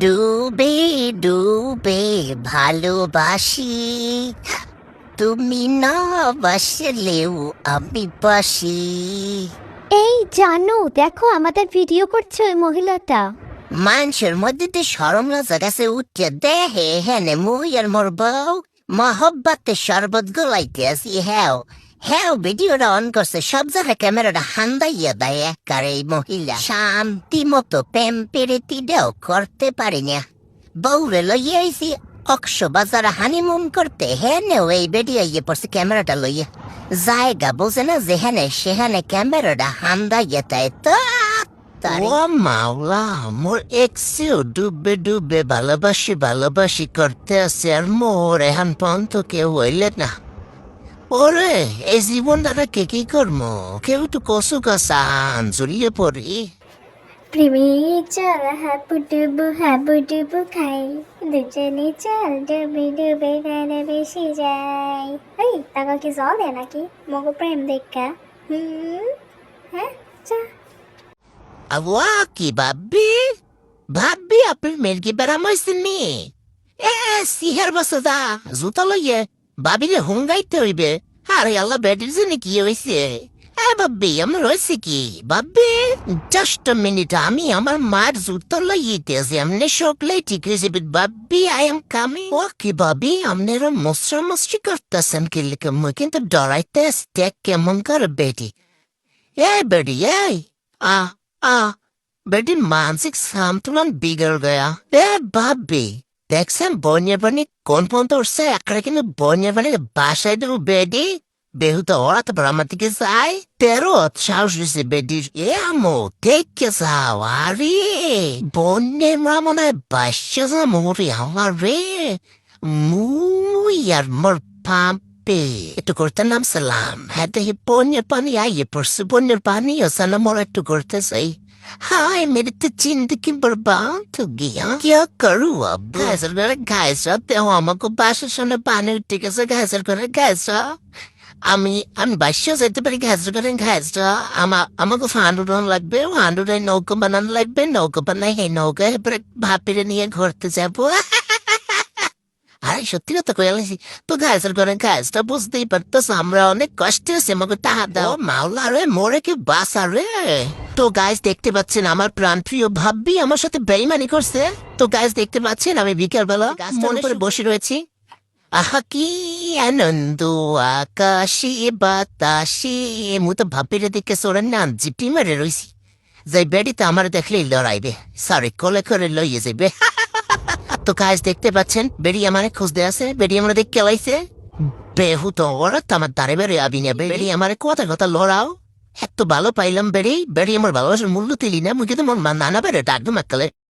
ডুবে ডুবে ভালোবাসি, তুমি না বাসলেও আমি বাসি। এই জানো, দেখো আমাদের ভিডিও করছে ওই মহিলাটা। মানুষের মধ্যে তো সরম লজ্জা কাছে উঠে দেহে হেনে মহিয়ার মোর বউ মহব্বতের শরবত গলাইতে আসি। হ্যাঁ হ্যাঁ, ভিডিওটা অন করছে, সব জায়গায় ক্যামেরাটা হান্দাইয়া দেয় একার এই মহিলা। শান্তি মতো প্রেম পেরেতিটাও করতে পারি না। বউরে লইয়া আইসি বাজার হানিমুন করতে, হেনেও এই বেডিয়া ইয়ে পড়ছে ক্যামেরাটা লইয়া। জায়গা বোঝে না যেখানে সেখানে ক্যামেরাটা হান্দাইয়া দেয় তো। ও মাওলা, মোর এক্সেও ডুবে ডুবে ভালোবাসি করতে আছে, আর মোর এখন পর্যন্ত কেউ হইলে না। ওরে এই জীবনটা কে কি করবো, কেউ তো কসু কাসান জড়িয়ে পড়ি। প্রেমিক চল হাবুডুবু খাই, দুজনে চল ডুবে ডুবে গানে বেশি যাই। এই টাকা কি জল দেয় নাকি মগো প্রেম দেখা? হ্যাঁ চা। আওয়া কি ভাবি আপনি মেরগি বেড়ামাইছেন নি? সিহার বসা জুতা লইয়ে ভাবিরে হুঙ্গাইতে হইবে। আরে আল্লাহ বেটির জন্য কি হয়েছে? ভাবি আমার হয়েছে কি? ভাবি জাস্ট মিনিট, আমি আমার মার জুতা লইতেছি, আমনে সকলেই ঠিক হয়েছে। ভাবি আই এম কামিং। ও কি ভাবি আপনারা মশি করতেছেন কি লিখে? মুই কিন্তু ডরাইতে কেমন করে বেটি। বেটি आ आ बेटी मानसिक संतुलन बिगड़ गया। भाभी দেখছেন বন্যের পানি কোন পর্যন্ত উঠছে? একটা কিন্তু বন্যের পানি বাসায় দেবো বেডি বেহুতা ওরা তো আমার দিকে যায়। 13 সাহস দিছে বেডির। আমো দেখে যাও। আরে বন্যের মা মনে হয় বাসা যা মরি আমার রে। মুই আর মোর পাম্পে একটু করতে নামছিলাম। হ্যাঁ দেখি বন্যের পানি আইয়ে পড়ছে। বন্যের পানি আছে না মোর একটু করতে চাই। हाय मेरी तो जिंदगी बर्बाद हो गया, क्या करूँ अब? घासल করে ঘাইসা তেও আমাকে বাসার সামনে পানি উঠে গেছে। ঘাইসাল করে ঘাইসা আমি আমি বাসা যেতে পারি। ঘাইসা করে ঘাইসা আমাকে ফান্ডুরন লাগবে, ফান্ডুরে নৌকা বানানো লাগবে। নৌকা বানাই এই নৌকা এবারে ভাপিরে নিয়ে ঘুরতে যাবো। আরে সত্যি কথা কইলাছি তো। ঘাইসাল করে ঘাইসটা বুঝতেই পারতেছ আমরা অনেক কষ্টে আছি। আমাকে টাকা দাও মাওলা রে, মোরে কি বাসা রে। তো গাইজ দেখতে পাচ্ছেন আমার প্রাণপ্রিয় ভাবি আমার সাথে বেইমানি করছে। তো গাইজ দেখতে পাচ্ছেন আমি বিকালবেলা মনে করে বসে রয়েছি। আহা কি আনন্দ আকাশে বাতাসে। মু তো ভাবিরে দেখে সোরেন না জিপটি মেরে রয়েছি। যাই বেডিতে আমার দেখলেই লড়াইবে, সরি কোলে করে লইয়ে যাবে। তো গাইজ দেখতে পাচ্ছেন বেড়ি আমার খুঁজতে আছে। বেড়ি আমার দেখ কেলাইছে বেহু তো ওরা তো আমার দাঁড়ে বেড়ে আবি নেবে। বেড়ি আমার কথা কথা লড়াও এত ভালো পাইলাম। বেড়ি আমার ভালোবাসার মূল্য তিলি না। মুখে তো মোর নানা বেড়ে ডাকবো মাকালে।